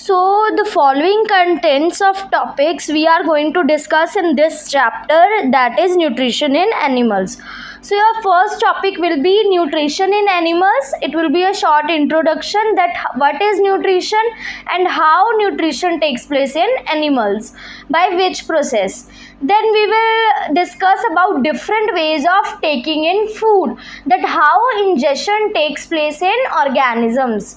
So, the following contents of topics we are going to discuss in this chapter, that is nutrition in animals. So, your first topic will be nutrition in animals. It will be a short introduction that what is nutrition and how nutrition takes place in animals, by which process. Then we will discuss about different ways of taking in food, that how ingestion takes place in organisms.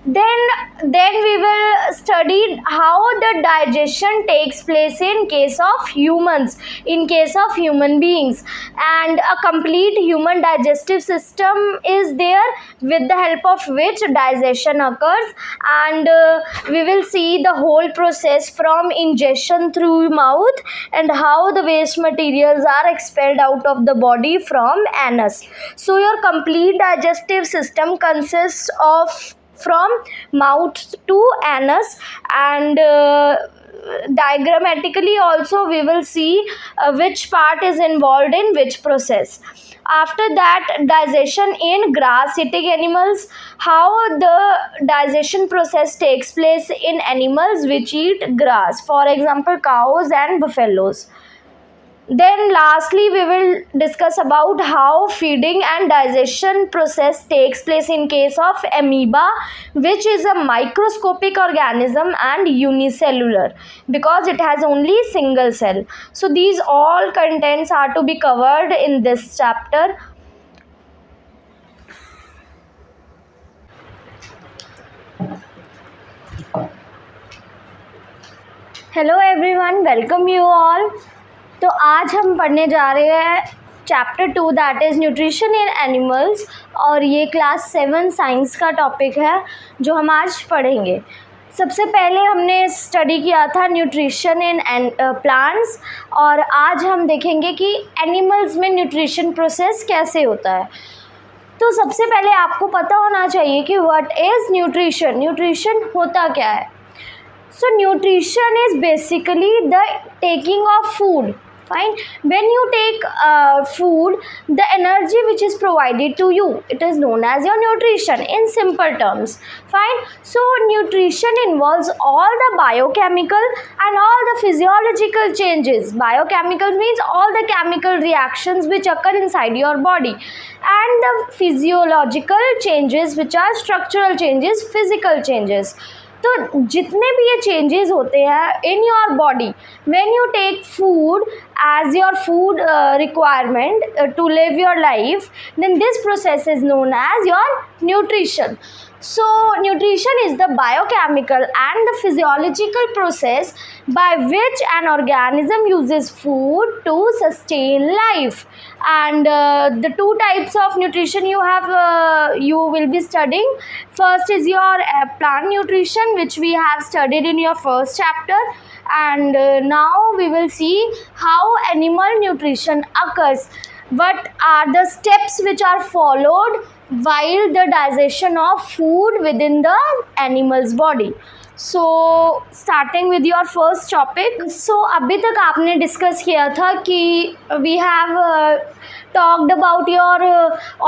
Then we will study how the digestion takes place in case of humans, in case of human beings, and a complete human digestive system is there with the help of which digestion occurs. And we will see the whole process from ingestion through mouth and how the waste materials are expelled out of the body from anus. So your complete digestive system consists of from mouth to anus, and diagrammatically also we will see which part is involved in which process. After that, digestion in grass eating animals, how the digestion process takes place in animals which eat grass, for example cows and buffaloes. Then lastly we will discuss about how feeding and digestion process takes place in case of amoeba, which is a microscopic organism and unicellular because it has only single cell. So these all contents are to be covered in this chapter. Hello everyone, welcome you all. तो आज हम पढ़ने जा रहे हैं chapter 2 that is nutrition in animals, और ये class 7 science का टॉपिक है जो हम आज पढ़ेंगे। सबसे पहले हमने स्टडी किया था न्यूट्रिशन इन प्लांट्स, और आज हम देखेंगे कि एनिमल्स में न्यूट्रिशन प्रोसेस कैसे होता है। तो सबसे पहले आपको पता होना चाहिए कि व्हाट इज़ न्यूट्रिशन, न्यूट्रिशन होता क्या है। So nutrition is basically the taking of food. Fine. When you take food, the energy which is provided to you, it is known as your nutrition in simple terms. Fine. So nutrition involves all the biochemical and all the physiological changes. Biochemical means all the chemical reactions which occur inside your body, and the physiological changes which are structural changes, physical changes. तो जितने भी ये changes होते हैं in your body when you take food as your food requirement to live your life, then this process is known as your nutrition. So nutrition is the biochemical and the physiological process by which an organism uses food to sustain life. And the two types of nutrition you have you will be studying. First is your plant nutrition, which we have studied in your first chapter, and now we will see how animal nutrition occurs. What are the steps which are followed while the digestion of food within the animal's body. So starting with your first topic. So अभी तक आपने discuss किया था कि we have talked about your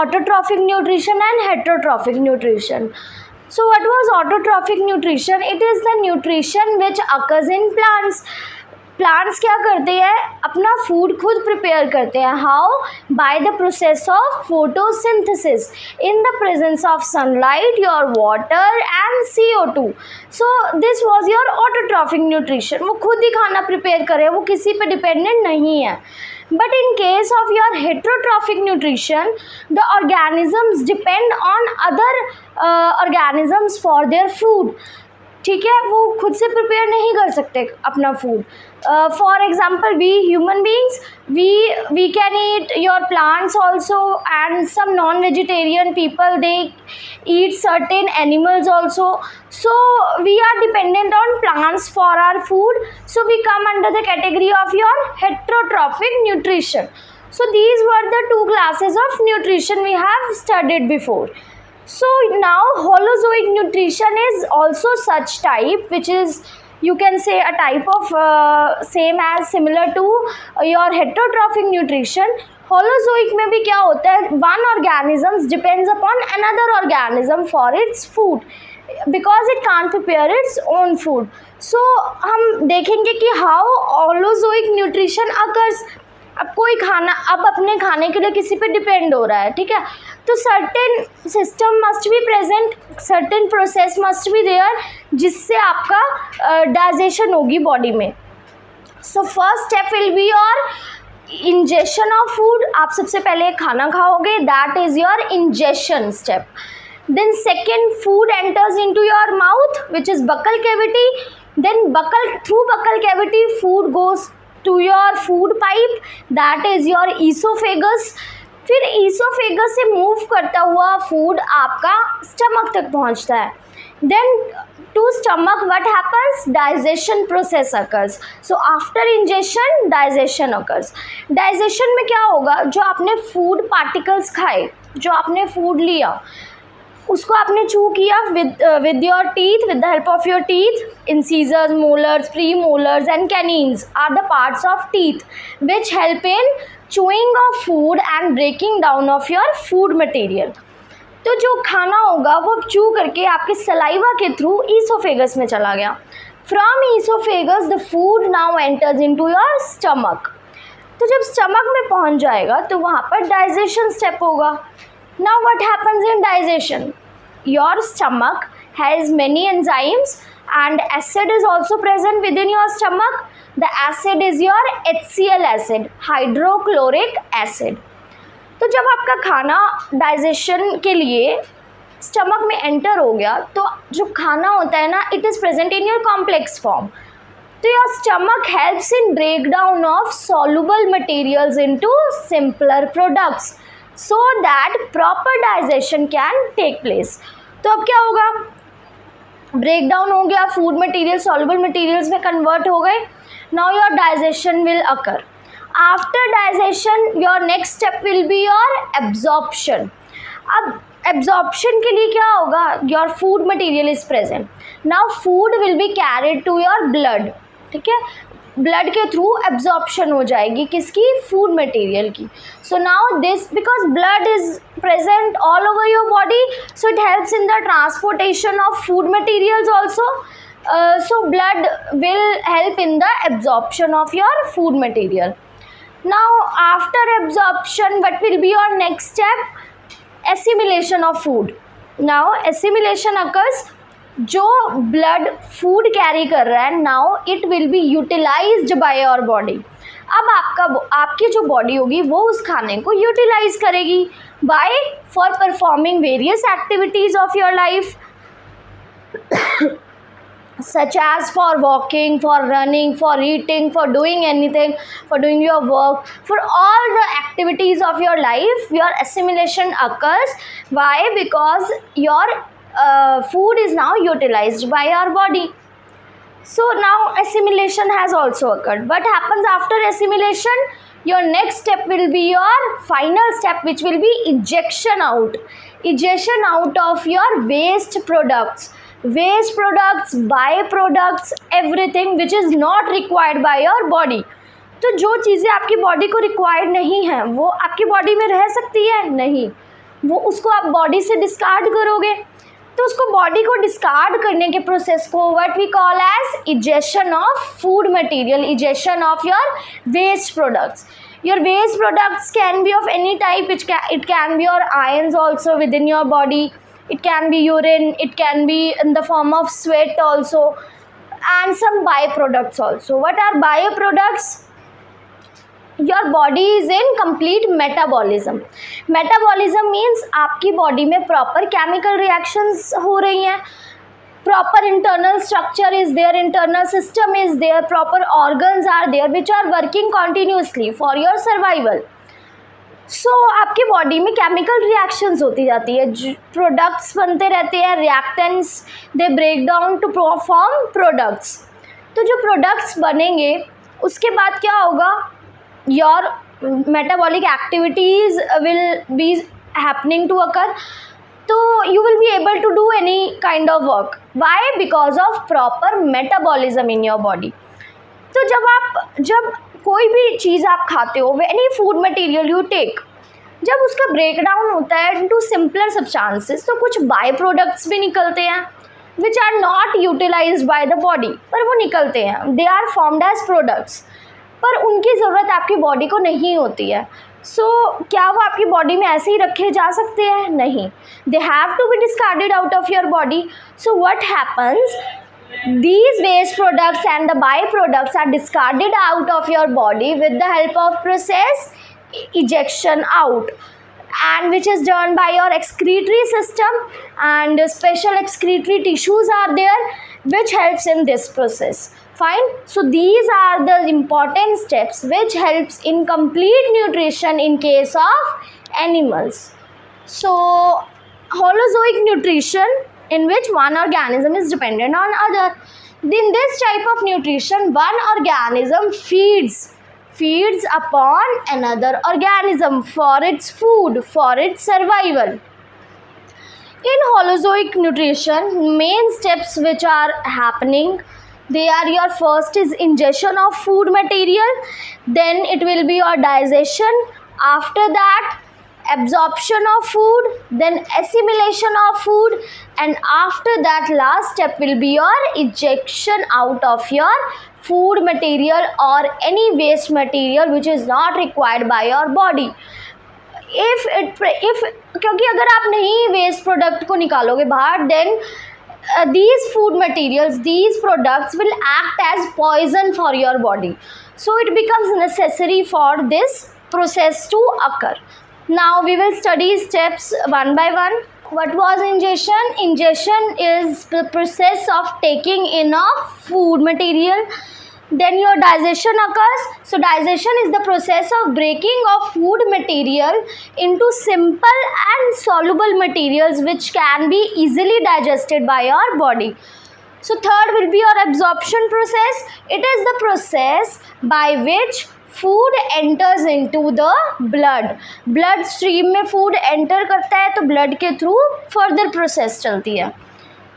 autotrophic nutrition and heterotrophic nutrition. So what was autotrophic nutrition? It is the nutrition which occurs in plants. Plants क्या करते हैं, अपना फूड खुद प्रिपेयर करते हैं। How? By the process of photosynthesis in the presence of sunlight, your water and CO2. So this was your autotrophic nutrition. वो खुद ही खाना प्रिपेयर करे, वो किसी पे डिपेंडेंट नहीं है। But in case of your heterotrophic nutrition, the organisms depend on other organisms for their food. ठीक है, वो खुद से प्रिपेयर नहीं कर सकते अपना food. For example we human beings, we can eat your plants also, and some non vegetarian people they eat certain animals also. So we are dependent on plants for our food, so we come under the category of your heterotrophic nutrition. So these were the two classes of nutrition we have studied before. So now holozoic nutrition is also such type, which is, you can say, a type of same as similar to your heterotrophic nutrition. Holozoic में भी क्या होता है, one organism depends upon another organism for its food. Because it can't prepare its own food. So हम देखेंगे कि how ऑलोजोइक nutrition occurs. अब कोई खाना अब अपने खाने के लिए किसी पे डिपेंड हो रहा है, ठीक है, तो certain system must be present, certain process must be there जिससे आपका डाइजेशन होगी बॉडी में. So first step will be your ingestion of food. आप सबसे पहले खाना खाओगे, that is your ingestion step. Then second, food enters into your mouth, which is buccal cavity. Then through buccal cavity food goes to your food pipe, that is your esophagus. फिर esophagus से move करता हुआ food आपका stomach तक पहुंचता है. Then to stomach what happens? Digestion process occurs. So after ingestion digestion occurs. Digestion में क्या होगा? जो आपने food particles खाए, जो आपने food लिया उसको आपने चू किया with your teeth, with the help of your teeth. Incisors, molars, premolars and canines are the parts of teeth which help in chewing of food and breaking down of your food material. तो जो खाना होगा वो चू करके आपके saliva के through oesophagus में चला गया. From esophagus the food now enters into your stomach. तो जब स्टमक में पहुंच जाएगा तो वहाँ पर डाइजेशन स्टेप होगा. Now what happens in digestion? Your stomach has many enzymes and acid is also present within your stomach. The acid is your HCl acid, hydrochloric acid. तो जब आपका खाना डाइजेशन के लिए स्टमक में एंटर हो गया तो जो खाना होता है ना, it is present in your complex form. तो your stomach helps in break down of soluble materials into simpler products so that proper digestion can take place. तो अब क्या होगा? ब्रेक डाउन हो गया, फूड मटेरियल सॉल्युबल मटेरियल्स में convert हो गए. Now your digestion will occur. After digestion your next step will be your absorption. अब एब्जॉर्प्शन के लिए क्या होगा? Your food material is present. Now food will be carried to your blood. ठीक है, ब्लड के थ्रू एब्जॉर्प्शन हो जाएगी किसकी? फूड मटेरियल की. So now this because blood is present all over your body, so it helps in the transportation of food materials also. So blood will help in the absorption of your food material. Now after absorption what will be your next step? Assimilation of food. Now assimilation occurs. जो blood food carry कर रहा है, now it will be utilised by your body. अब आपकी जो body होगी वो उस खाने को यूटिलाइज करेगी by for performing various activities of your life such as for walking, for running, for eating, for doing anything, for doing your work, for all the activities of your life, your assimilation occurs. Why? Because your food is now utilized by your body. So now assimilation has also occurred. What happens after assimilation? Your next step will be your final step, which will be ejection out. Ejection out of your waste products, byproducts, everything which is not required by your body. तो जो चीज़ें आपकी body को required नहीं है वो आपकी body में रह सकती है? नहीं, वो उसको आप बॉडी से डिस्कार्ड करोगे. तो उसको बॉडी को डिस्कार्ड करने के प्रोसेस को what we call as egestion of food material, egestion of your waste products. Your waste products can be of any type. It can be your ions also within your body. It can be urine, it can be in the form of sweat also, and some byproducts also. What are byproducts? Your body is in complete metabolism. Metabolism means आपकी body में proper chemical reactions हो रही हैं, proper internal structure is there, internal system is there, proper organs are there which are working continuously for your survival. सो आपकी body में chemical reactions होती जाती है, प्रोडक्ट्स बनते रहते हैं, reactants they break down to form products. तो जो प्रोडक्ट्स बनेंगे उसके बाद क्या होगा? Your metabolic activities will be happening to occur. तो you will be able to do any kind of work. Why? Because of proper metabolism in your body. तो जब कोई भी चीज़ आप खाते हो, any food material you take, जब उसका ब्रेक डाउन होता है इनटू सिंपलर सब्सटेंसेस तो कुछ बाय प्रोडक्ट्स भी निकलते हैं. Which are not utilised by the body, पर वो निकलते हैं, they are formed as products, पर उनकी ज़रूरत आपकी बॉडी को नहीं होती है. क्या वो आपकी बॉडी में ऐसे ही रखे जा सकते हैं? नहीं, they have to be discarded out of your body. So what happens, these waste products and the byproducts are discarded out of your body with the help of process ejection out, and which is done by your excretory system, and special excretory tissues are there which helps in this process. Fine. So these are the important steps which helps in complete nutrition in case of animals. So holozoic nutrition, in which one organism is dependent on other. In this type of nutrition, one organism feeds upon another organism for its food, for its survival. In holozoic nutrition, main steps which are happening, they are your first is ingestion of food material, then it will be your digestion, after that absorption of food, then assimilation of food, and after that last step will be your ejection out of your food material or any waste material which is not required by your body. क्योंकि अगर आप नहीं waste product को निकालोगे बाहर, then these food materials, these products will act as poison for your body, so it becomes necessary for this process to occur. Now we will study steps one by one. What was ingestion? Ingestion is the process of taking in of food material. Then your digestion occurs. So digestion is the process of breaking of food material into simple and soluble materials which can be easily digested by your body. So third will be your absorption process. It is the process by which food enters into the blood. Blood stream में food enter करता है तो blood के through further process चलती है.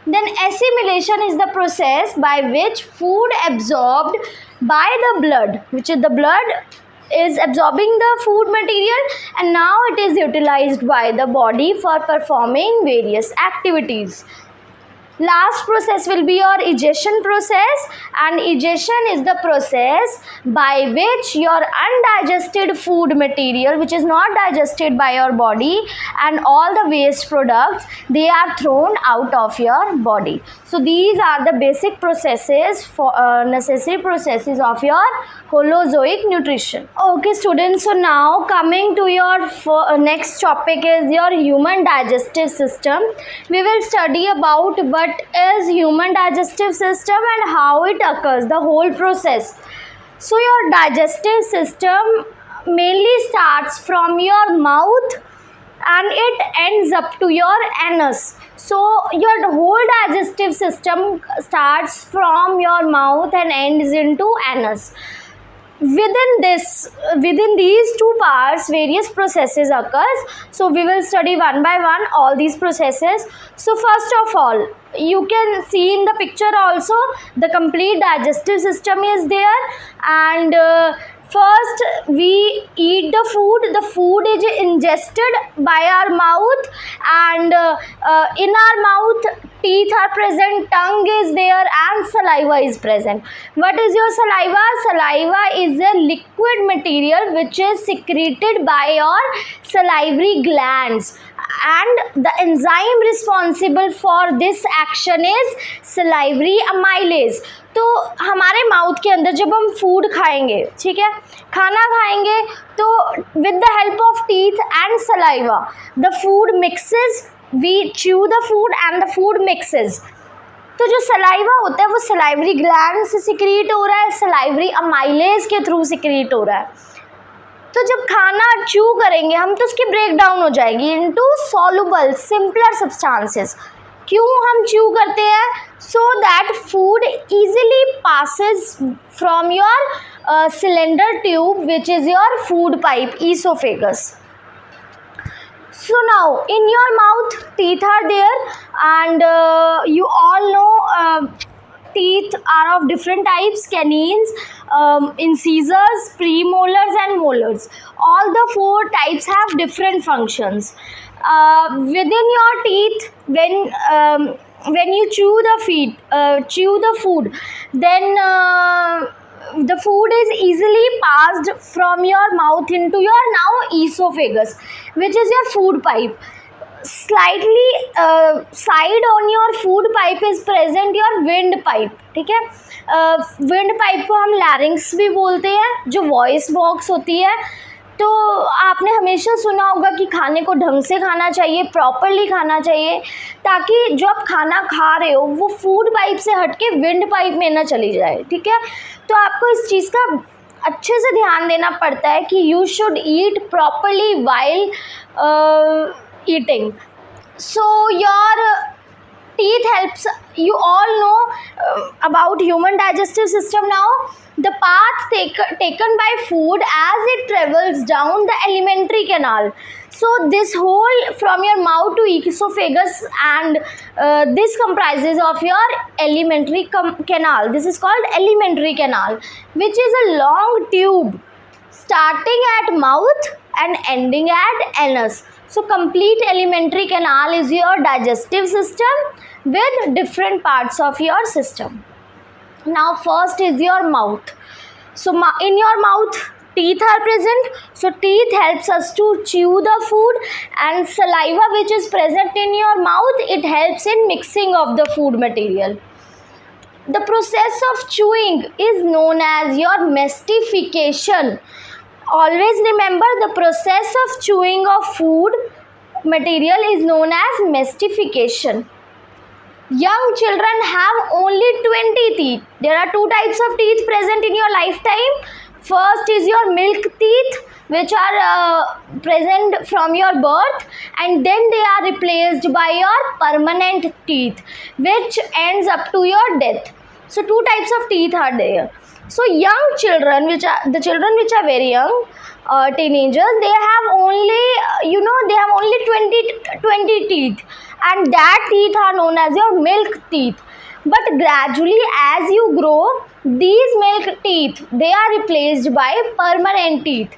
Then assimilation is the process by which food absorbed by the blood, which is the blood is absorbing the food material and now it is utilized by the body for performing various activities. Last process will be your egestion process, and egestion is the process by which your undigested food material which is not digested by your body and all the waste products, they are thrown out of your body. So these are the basic processes for necessary processes of your holozoic nutrition. Okay students, so now coming to your next topic is your human digestive system. We will study about what is human digestive system and how it occurs, the whole process. So your digestive system mainly starts from your mouth and it ends up to your anus. So your whole digestive system starts from your mouth and ends into anus. Within these two parts, various processes occurs. So we will study one by one all these processes. So first of all, you can see in the picture also the complete digestive system is there, and first we eat the food is ingested by our mouth, and in our mouth teeth are present, tongue is there, and saliva is present. What is your saliva? Saliva is a liquid material which is secreted by your salivary glands, and the enzyme responsible for this action is salivary amylase. तो हमारे mouth के अंदर जब हम food खाएंगे, ठीक है, खाना खाएंगे, तो with the help of teeth and saliva the food mixes, we chew the food and the food mixes. तो जो सलाइवा होता है वो सलाइवरी ग्लैंड से सिक्रीट हो रहा है, सलाइवरी अमाइलेज के थ्रू सिक्रीट हो रहा है. तो जब खाना च्यू करेंगे हम तो उसकी ब्रेक डाउन हो जाएगी इनटू सॉल्युबल सिंपलर सब्सटेंसेस. क्यों हम च्यू करते हैं? So that food easily passes from your cylinder tube which is your food pipe, oesophagus. So now in your mouth teeth are there, and you all know teeth are of different types: canines, incisors, premolars and molars. All the four types have different functions. Within your teeth, when when you chew the food, then the food is easily passed from your mouth into your now esophagus, which is your food pipe. Slightly side on your food pipe is present your wind pipe. ठीक है, wind pipe को हम larynx भी बोलते हैं, जो voice box होती है. तो आपने हमेशा सुना होगा कि खाने को ढंग से खाना चाहिए, प्रॉपरली खाना चाहिए, ताकि जो आप खाना खा रहे हो वो फूड पाइप से हटके विंड पाइप में ना चली जाए. ठीक है, तो आपको इस चीज़ का अच्छे से ध्यान देना पड़ता है कि you should eat properly while eating. So your teeth helps, you all know about human digestive system now. The path taken by food as it travels down the alimentary canal. So this whole from your mouth to esophagus, and this comprises of your alimentary canal. This is called alimentary canal, which is a long tube starting at mouth and ending at anus. So complete alimentary canal is your digestive system with different parts of your system. Now first is your mouth. So in your mouth teeth are present. So teeth helps us to chew the food, and saliva which is present in your mouth, it helps in mixing of the food material. The process of chewing is known as your mastification. Always remember, the process of chewing of food material is known as mastification. Young children have only 20 teeth. There are two types of teeth present in your lifetime. First is your milk teeth, which are present from your birth, and then they are replaced by your permanent teeth, which ends up to your death. So two types of teeth are there. So young children, the children which are very young, teenagers, they have only, they have only 20 teeth, and that teeth are known as your milk teeth. But gradually as you grow, these milk teeth, they are replaced by permanent teeth.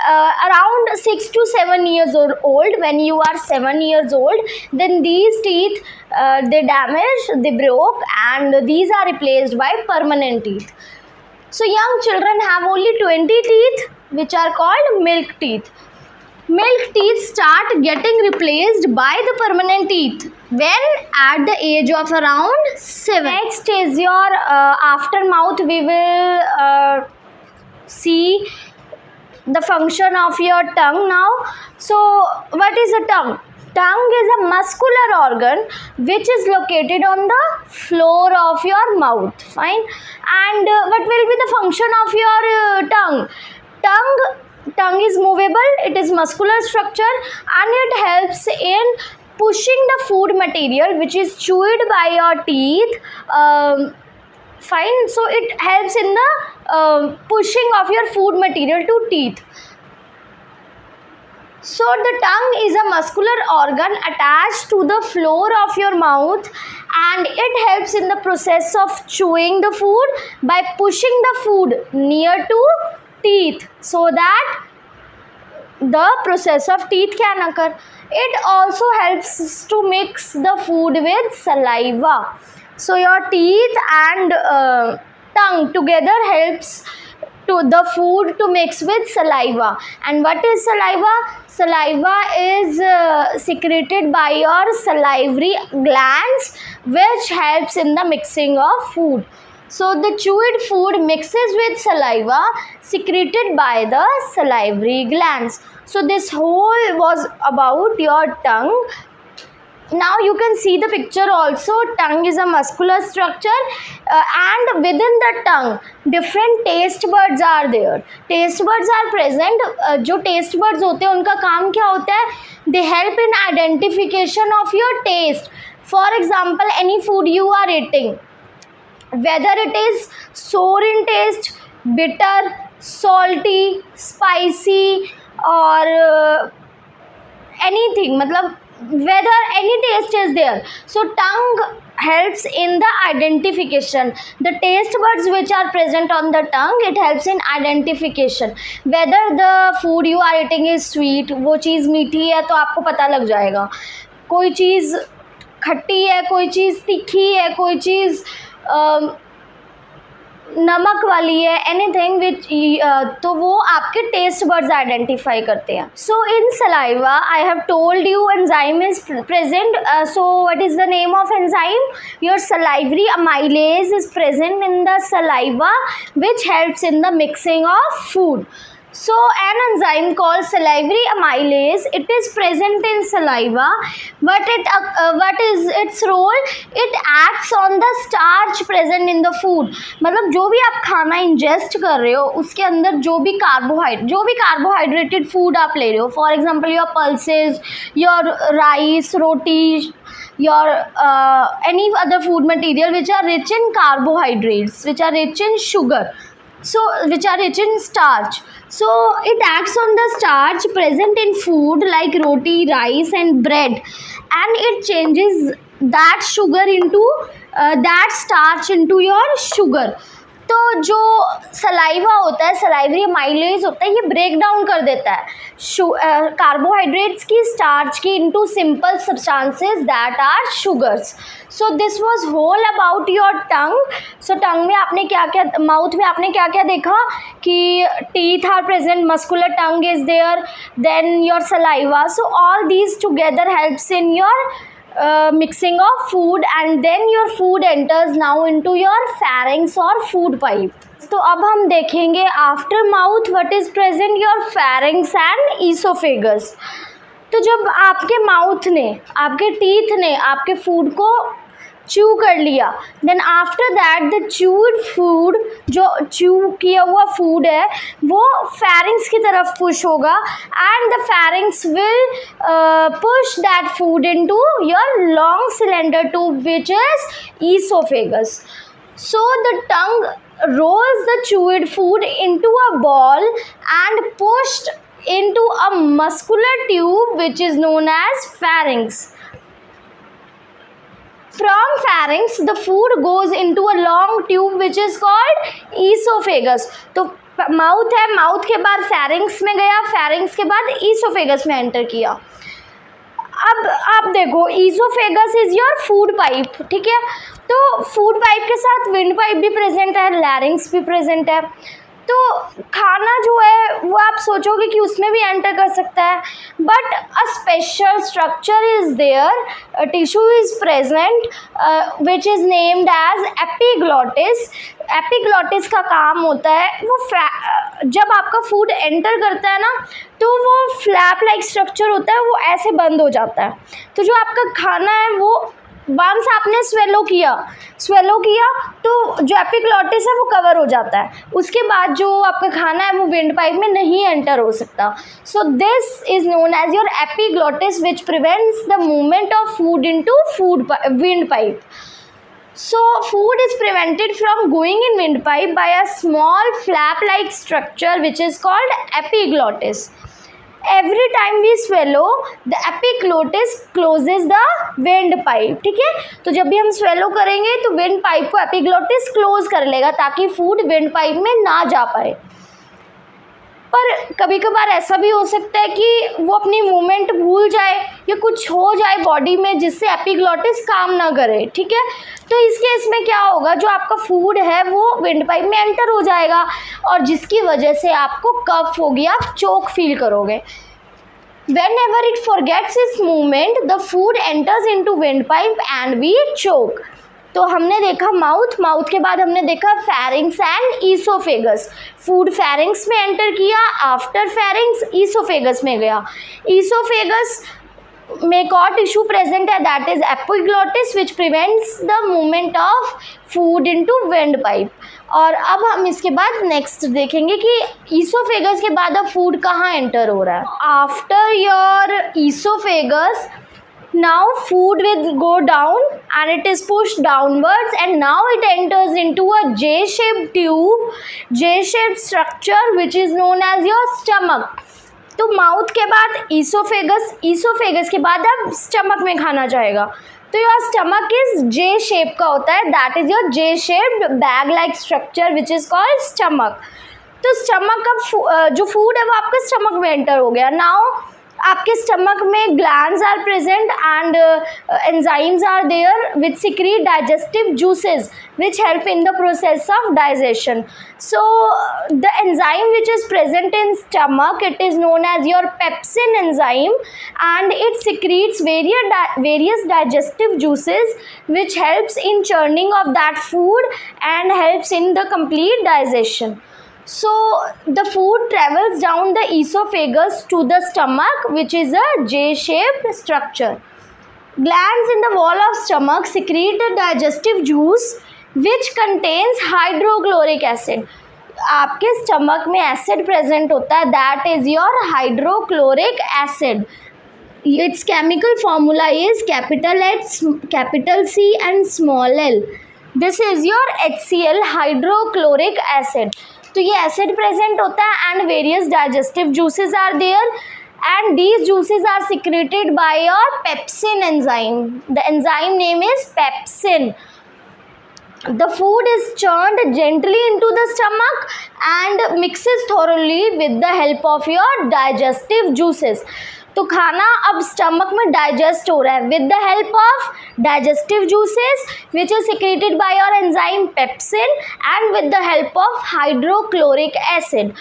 Around 6 to 7 years old, when you are 7 years old, then these teeth, they damaged, they broke, and these are replaced by permanent teeth. So young children have only 20 teeth, which are called milk teeth. Milk teeth start getting replaced by the permanent teeth when at the age of around 7. Next is your after mouth. We will see the function of your tongue now. So what is a tongue? Tongue is a muscular organ which is located on the floor of your mouth. Fine. And what will be the function of your tongue? Tongue is movable, it is muscular structure, and it helps in pushing the food material which is chewed by your teeth. Fine. So it helps in the pushing of your food material to teeth. So the tongue is a muscular organ attached to the floor of your mouth, and it helps in the process of chewing the food by pushing the food near to teeth, so that the process of teeth can occur. It also helps to mix the food with saliva. So your teeth and tongue together helps to the food to mix with saliva. And what is saliva? Saliva is secreted by your salivary glands, which helps in the mixing of food. So the chewed food mixes with saliva secreted by the salivary glands. So this whole was about your tongue. Now you can see the picture also. Tongue is a muscular structure, and within the tongue different taste buds are there. Taste buds are present. जो taste buds होते हैं उनका काम क्या होता है? They help in identification of your taste. For example, any food you are eating, whether it is sour in taste, bitter, salty, spicy, or anything, मतलब whether any taste is there. So tongue helps in the identification. The taste buds which are present on the tongue, it helps in identification. Whether the food you are eating is sweet, वो चीज़ मीठी है तो आपको पता लग जाएगा. कोई चीज़ खट्टी है, कोई चीज़ तीखी है, कोई चीज़ नमक वाली है, एनीथिंग विच तो वो आपके टेस्ट बर्ड्स आइडेंटिफाई करते हैं. So in saliva I have told you enzyme is present. So what is the name of enzyme? Your salivary amylase is present in the saliva which helps in the mixing of food. So an enzyme called salivary amylase, it is present in saliva, but what is its role? It acts on the starch present in the food. मतलब जो भी आप खाना ingest कर रहे हो उसके अंदर जो भी कार्बोहाइड्रेटेड फूड आप ले रहे हो, for example your pulses, your rice, roti, your any other food material which are rich in carbohydrates, which are rich in sugar, so which are rich in starch. So it acts on the starch present in food like roti, rice and bread, and it changes that sugar into that starch into your sugar. तो जो saliva होता है, salivary amylase होता है, ये break down कर देता है कार्बोहाइड्रेट्स की, स्टार्च की, into simple substances that are sugars. So this was whole about your tongue. So tongue में आपने क्या क्या, माउथ में आपने क्या क्या देखा कि teeth are present, muscular tongue is there, then your saliva. So all these together helps in your mixing of food, and then your food enters now into your pharynx or food pipe. तो अब हम देखेंगे after mouth what is present your pharynx and oesophagus. तो जब आपके mouth ने, आपके teeth ने आपके फूड को च्यू कर लिया, then after that the chewed food, जो च्यू किया हुआ फूड है वो pharynx की तरफ पुश होगा, and the pharynx will push that food into your long cylinder tube which is esophagus. So the tongue rolls the chewed food into a ball and pushed into a muscular tube which is known as pharynx. From pharynx, the food goes into a long tube which is called esophagus. तो mouth है, mouth के बाद pharynx में गया, pharynx के बाद esophagus में enter किया. अब आप देखो, esophagus is your food pipe, ठीक है. तो फूड पाइप के साथ विंड पाइप भी प्रेजेंट है, लैरिंक्स भी प्रेजेंट है. तो खाना जो है वो आप सोचोगे कि उसमें भी एंटर कर सकता है, but a special structure is there, tissue is present which is named as epiglottis. Epiglottis का काम होता है वो जब आपका फूड एंटर करता है ना, तो वो फ्लैप लाइक स्ट्रक्चर होता है, वो ऐसे बंद हो जाता है. तो जो आपका खाना है वो वंस आपने स्वेलो किया तो जो एपिग्लॉटिस है वो कवर हो जाता है, उसके बाद जो आपका खाना है वो विंड पाइप में नहीं एंटर हो सकता. So this is known as your epiglottis which prevents the movement of food into wind pipe. So food is prevented from going in windpipe by a small flap-like structure which is called epiglottis. Every time we swallow, the epiglottis closes the windpipe. ठीक है, तो जब भी हम swallow करेंगे तो windpipe को epiglottis close कर लेगा ताकि food windpipe में ना जा पाए. पर कभी कभार ऐसा भी हो सकता है कि वो अपनी मूवमेंट भूल जाए या कुछ हो जाए बॉडी में जिससे एपिग्लॉटिस काम ना करे, ठीक है. तो इस केस में क्या होगा, जो आपका फूड है वो विंड पाइप में एंटर हो जाएगा और जिसकी वजह से आपको कफ होगी, आप चोक फील करोगे. Whenever it forgets its movement, the food enters into windpipe and we choke. तो हमने देखा माउथ के बाद हमने देखा pharynx and oesophagus. Food pharynx में एंटर किया, आफ्टर pharynx ईसोफेगस में गया. ईसोफेगस में एक और टिश्यू प्रेजेंट है, that is epiglottis which prevents the movement of food into wind pipe. और अब हम इसके बाद नेक्स्ट देखेंगे कि ईसोफेगस के बाद अब फूड कहाँ एंटर हो रहा है. After your oesophagus, now food will go down and it is pushed downwards, and now it enters into a J-shaped structure which is known as your stomach. तो माउथ के बाद ईसोफेगस के बाद अब स्टमक में खाना जाएगा. तो your stomach is J shape का होता है, that is your J shaped bag like structure which is called stomach. तो स्टमक का जो फूड है वो आपका स्टमक में एंटर हो गया. नाउ आपके स्टमक में glands are present and enzymes are there which secrete digestive juices which help in the process of digestion. So the enzyme which is present in stomach, it is known as your pepsin enzyme, and it secretes various digestive juices which helps in churning of that food and helps in the complete digestion. So the food travels down the esophagus to the stomach, which is a J-shaped structure. Glands in the wall of stomach secrete a digestive juice which contains hydrochloric acid. आपके stomach में acid present होता है, that is your hydrochloric acid. Its chemical formula is capital H, capital C and small l. This is your HCl, hydrochloric acid. तो ये acid present होता है and various digestive juices are there, and these juices are secreted by your pepsin enzyme. The enzyme name is pepsin. The food is churned gently into the stomach and mixes thoroughly with the help of your digestive juices. तो खाना अब stomach में digest हो रहा है with the help of digestive juices which is secreted by your enzyme pepsin and with the help of hydrochloric acid.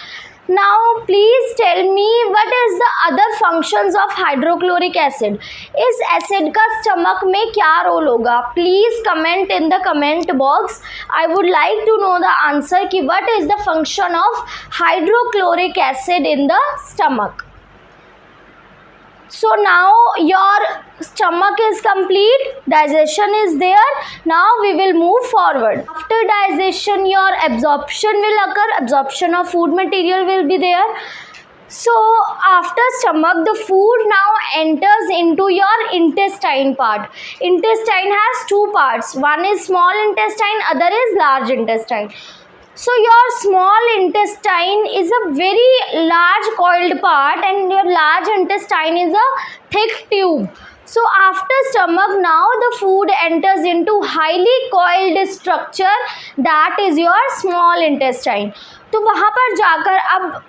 Now please tell me what is the other functions of hydrochloric acid. इस acid का stomach में क्या role होगा? Please comment in the comment box. I would like to know the answer कि what is the function of hydrochloric acid in the stomach. So now your stomach is complete, digestion is there. Now we will move forward. After digestion your absorption will occur, absorption of food material will be there. So after stomach the food now enters into your intestine part. Intestine has two parts, one is small intestine, other is large intestine. So your small intestine is a very large coiled part and your large intestine is a thick tube. So after stomach now the food enters into highly coiled structure, that is your small intestine. तो वहाँ पर जाकर अब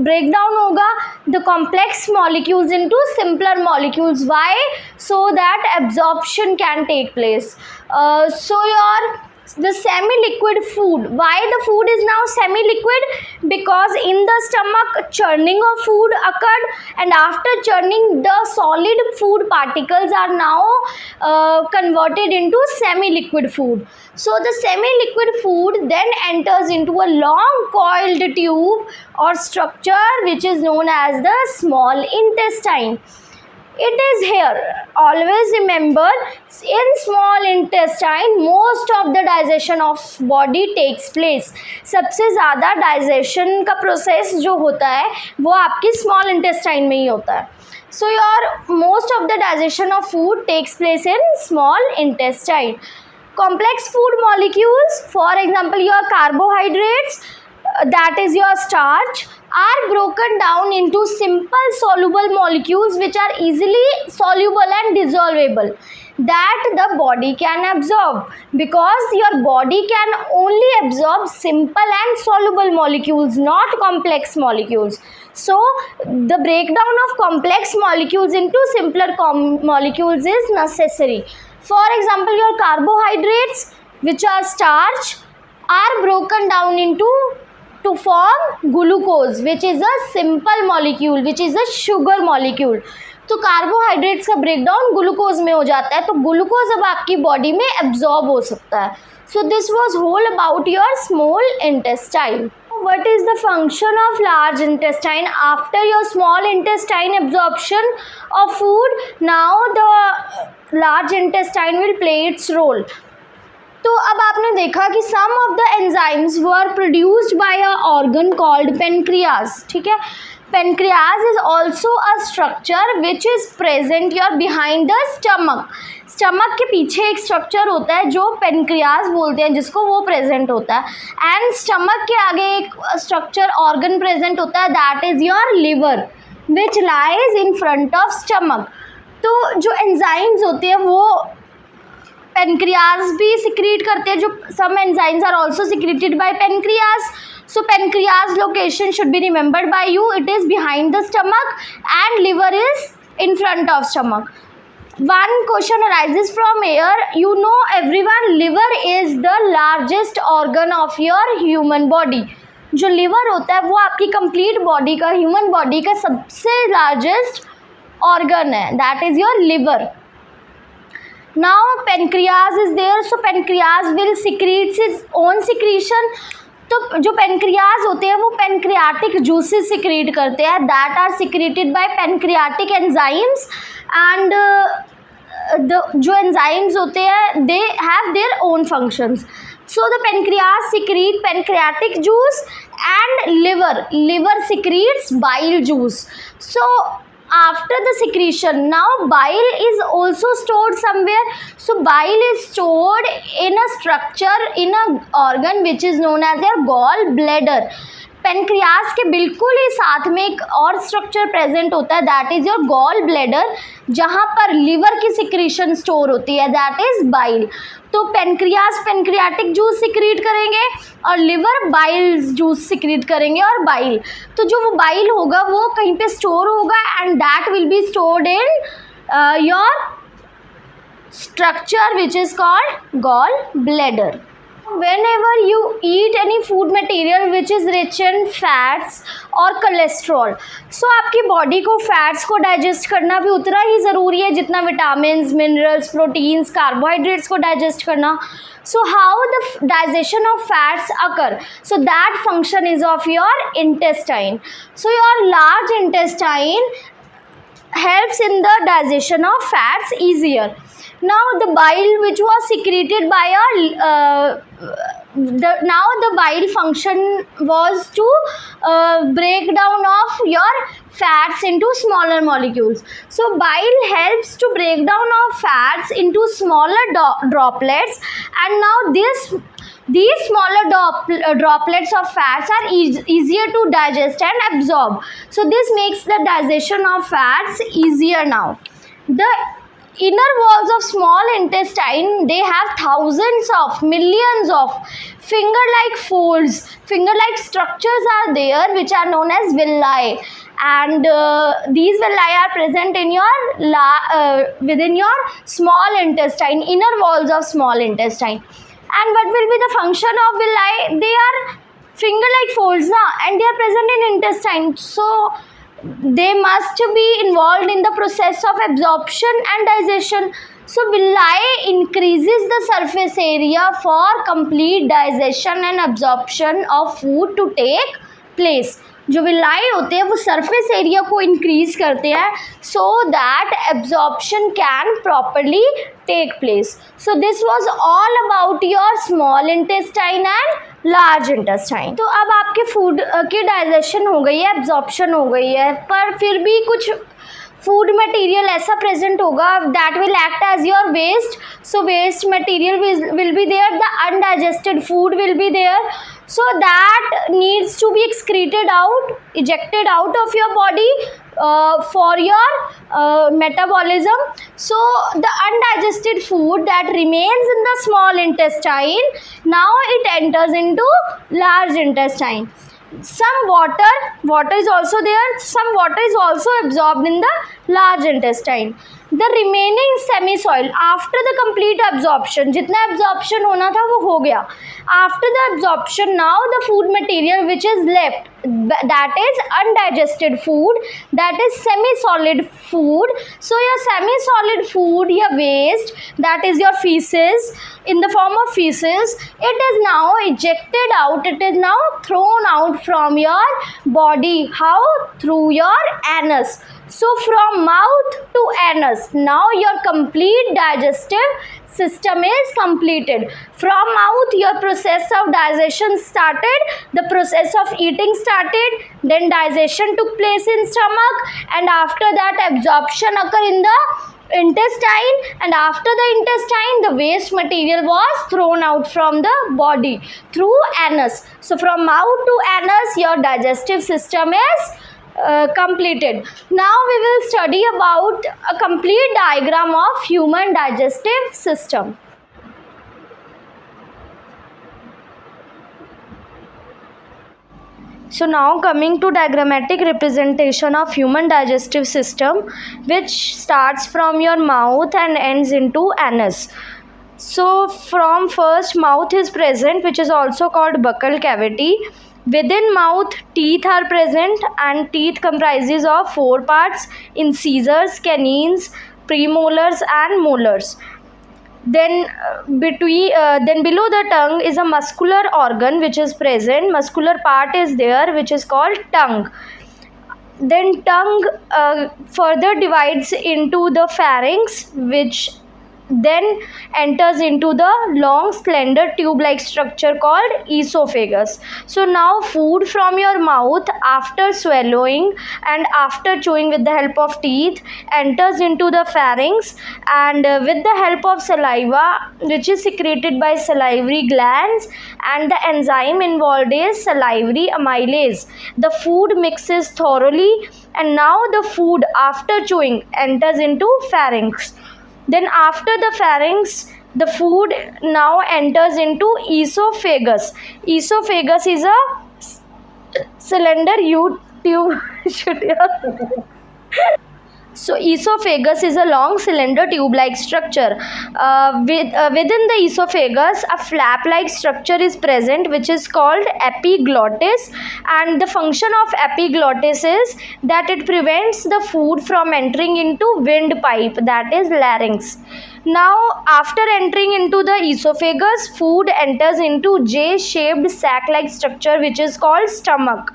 breakdown होगा the complex molecules into simpler molecules. Why? So that absorption can take place. So the semi-liquid food. Why the food is now semi-liquid? Because in the stomach churning of food occurred, and after churning the solid food particles are now converted into semi-liquid food. So the semi-liquid food then enters into a long coiled tube or structure which is known as the small intestine. It is here, always remember, in small intestine most of the digestion of body takes place. सबसे ज़्यादा digestion का process जो होता है वो आपकी small intestine में ही होता है. So your most of the digestion of food takes place in small intestine. Complex food molecules, for example your carbohydrates, that is your starch, are broken down into simple soluble molecules which are easily soluble and dissolvable, that the body can absorb, because your body can only absorb simple and soluble molecules, not complex molecules. So the breakdown of complex molecules into simpler molecules is necessary. For example your carbohydrates, which are starch, are broken down into to form glucose, which is a simple molecule, which is a sugar molecule. तो carbohydrates का breakdown glucose में हो जाता है, तो glucose अब आपकी body में एब्जॉर्ब हो सकता है. So this was whole about your small intestine. What is the function of large intestine? After your small intestine absorption of food, now the large intestine will play its role. तो अब आपने देखा कि some of the enzymes were produced by a organ called pancreas. ठीक है, pancreas is also a structure which is present your behind the stomach. Stomach के पीछे एक स्ट्रक्चर होता है जो पेनक्रियाज बोलते हैं, जिसको वो प्रेजेंट होता है. एंड स्टमक के आगे एक स्ट्रक्चर ऑर्गन प्रेजेंट होता है, that is your liver, which lies in front of stomach. तो जो एंजाइम्स होते हैं वो पेनक्रियाज भी सिक्रीट करते हैं, जो some enzymes are also secreted by pancreas. So pancreas location should be remembered by you. It is behind the stomach and liver is in front of stomach. One question arises from here. You know everyone, liver is the largest organ of your human body. जो liver होता है वो आपकी complete body का, human body का सबसे largest organ है. That is your liver. Now pancreas is there, so pancreas will secrete its own secretion. तो जो पेनक्रियाज होते हैं वो पेनक्रियाटिक जूसेस सिक्रीट करते हैं, that are secreted by pancreatic enzymes. And जो एंजाइम्स होते हैं they have their own functions. So the pancreas secrete pancreatic juice and liver secretes bile juice. So after the secretion, now bile is also stored somewhere. So bile is stored in a structure, in a organ which is known as your gall bladder. Pancreas के बिल्कुल ही साथ में एक और structure present होता है, that is your gall bladder, जहाँ पर लिवर की सिक्रीशन स्टोर होती है, दैट इज बाइल. तो पेनक्रियाज पेनक्रियाटिक जूस सिक्रीट करेंगे और लिवर बाइल जूस सिक्रीट करेंगे और बाइल. तो जो वो बाइल होगा वो कहीं पे स्टोर होगा and that will be stored in your structure which is called gall bladder. Whenever you eat any food material which is rich in fats or cholesterol, so आपकी बॉडी को फैट्स को digest करना भी उतना ही ज़रूरी है जितना विटामिन्स, मिनरल्स, प्रोटीन्स, कार्बोहाइड्रेट्स को डाइजेस्ट करना. So how the digestion of fats occur? So that function is of your intestine. So your large intestine helps in the digestion of fats easier. Now the bile which was secreted by now the bile function was to break down of your fats into smaller molecules. So bile helps to break down of fats into smaller droplets, and now these smaller droplets of fats are easier to digest and absorb. So this makes the digestion of fats easier now. The inner walls of small intestine, they have thousands of millions of finger-like folds. Finger-like structures are there which are known as villi, and these villi are present in your within your small intestine, inner walls of small intestine. And what will be the function of villi? They are finger-like folds, and they are present in intestine. So they must be involved in the process of absorption and digestion. So villi increases the surface area for complete digestion and absorption of food to take place. जो villi होते हैं वो surface area को increase करते हैं so that absorption can properly take place. So this was all about your small intestine and large intestine. तो अब आपके फूड की डाइजेशन हो गई है, एब्जॉर्प्शन हो गई है, पर फिर भी कुछ फूड मटेरियल ऐसा प्रेजेंट होगा that will act as your waste. So waste material will be there, the undigested food will be there, so that needs to be excreted out, ejected out of your body for your metabolism. So the undigested food that remains in the small intestine, now it enters into large intestine. Some water is also there, some water is also absorbed in the large intestine. The remaining semi soil after the complete absorption, जितना absorption होना था वो हो गया. After the absorption, now the food material which is left, that is undigested food, that is semi solid food. So your semi solid food, your waste, that is your feces, in the form of feces, it is now ejected out, it is now thrown out from your body. How? Through your anus. So from mouth to anus, now your complete digestive system is completed. From mouth, your process of digestion started, the process of eating started, then digestion took place in stomach, and after that absorption occurred in the intestine, and after the intestine the waste material was thrown out from the body through anus. So from mouth to anus, your digestive system is completed. Now we will study about a complete diagram of human digestive system. So now coming to diagrammatic representation of human digestive system, which starts from your mouth and ends into anus. So from first, mouth is present, which is also called buccal cavity. Within mouth, teeth are present, and teeth comprises of four parts: incisors, canines, premolars and molars. Then then below the tongue is a muscular organ which is present. Muscular part is there, which is called tongue. Then tongue further divides into the pharynx, which then enters into the long slender tube like structure called esophagus. So now food from your mouth after swallowing and after chewing with the help of teeth enters into the pharynx, and with the help of saliva, which is secreted by salivary glands, and the enzyme involved is salivary amylase, the food mixes thoroughly, and now the food after chewing enters into pharynx. Then after the pharynx, the food now enters into esophagus. Esophagus is a cylinder tube. So esophagus is a long cylinder tube-like structure. Within the esophagus, a flap-like structure is present, which is called epiglottis. And the function of epiglottis is that it prevents the food from entering into windpipe, that is larynx. Now, after entering into the esophagus, food enters into J-shaped sac-like structure, which is called stomach.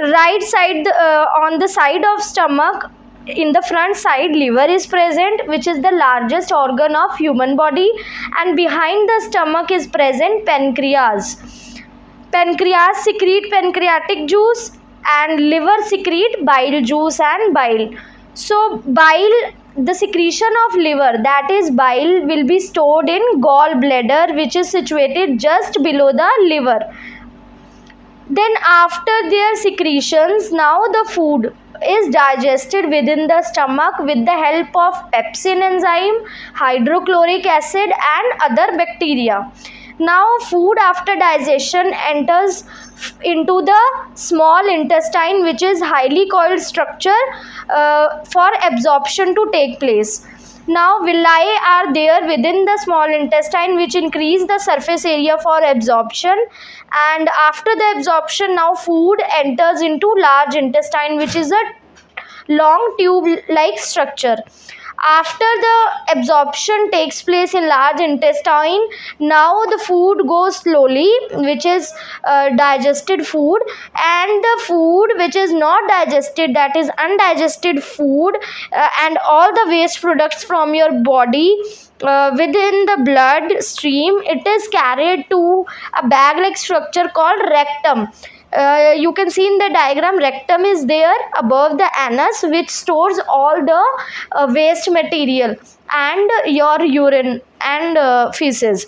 Right side, on the side of stomach, in the front side, liver is present, which is the largest organ of human body, and behind the stomach is present pancreas. Pancreas secrete pancreatic juice, and liver secrete bile juice and bile. So bile, the secretion of liver, that is bile, will be stored in gallbladder, which is situated just below the liver. Then after their secretions, now the food is digested within the stomach with the help of pepsin enzyme, hydrochloric acid and other bacteria. Now food after digestion enters into the small intestine, which is highly coiled structure for absorption to take place. Now villi are there within the small intestine, which increase the surface area for absorption, and after the absorption, now food enters into large intestine, which is a long tube like structure. After the absorption takes place in large intestine, now the food goes slowly, which is digested food, and the food which is not digested, that is undigested food, and all the waste products from your body within the blood stream, it is carried to a bag like structure called rectum. You can see in the diagram, rectum is there above the anus, which stores all the waste material and your urine and feces.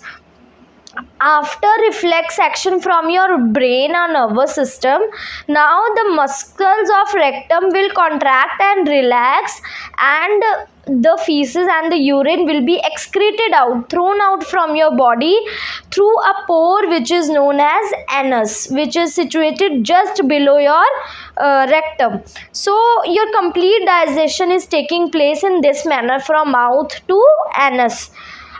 After reflex action from your brain or nervous system, now the muscles of rectum will contract and relax, and the feces and the urine will be excreted out, thrown out from your body through a pore which is known as anus, which is situated just below your rectum. So your complete digestion is taking place in this manner from mouth to anus.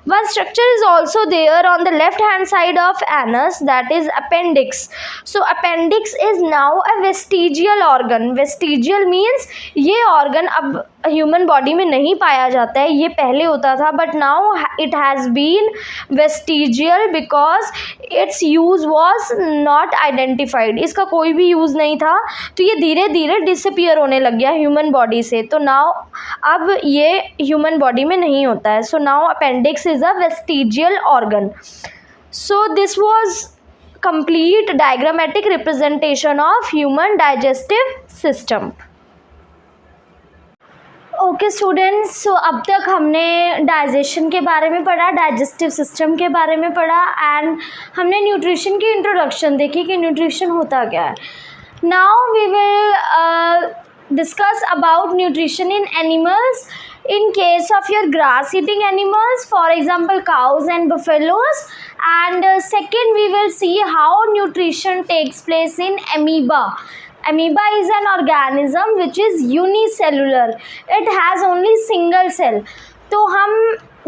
One structure is also there on the left hand side of anus, that is appendix. So appendix is now a vestigial organ. Vestigial means ये organ अब human body में नहीं पाया जाता है, ये पहले होता था, but now it has been vestigial because its use was not identified. इसका कोई भी यूज़ नहीं था, तो ये धीरे धीरे डिसअपियर होने लग गया ह्यूमन बॉडी से. तो नाउ अब ये ह्यूमन बॉडी में नहीं होता है. So now appendix is a vestigial organ. So this was complete diagrammatic representation of human digestive system. Okay students, so अब तक हमने डाइजेशन के बारे में पढ़ा, डाइजेस्टिव सिस्टम के बारे में पढ़ा, एंड हमने न्यूट्रिशन की इंट्रोडक्शन देखी कि न्यूट्रिशन होता क्या है. Now we will discuss about nutrition in animals. In case of your grass eating animals, for example cows and buffaloes, and second we will see how nutrition takes place in amoeba. Amoeba is an organism which is unicellular, it has only single cell. तो हम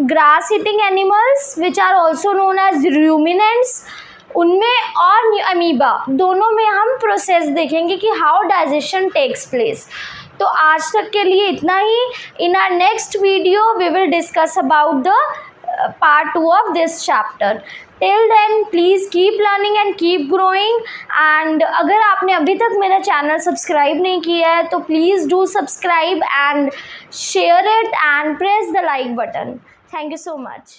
grass eating animals which are also known as ruminants, उनमें और amoeba दोनों में हम process देखेंगे कि how digestion takes place. तो आज तक के लिए इतना ही. In our next video we will discuss about the part 2 of this chapter. Till then please keep learning and keep growing. And अगर आपने अभी तक मेरा चैनल सब्सक्राइब नहीं किया है तो please do subscribe and share it and press the like button. Thank you so much.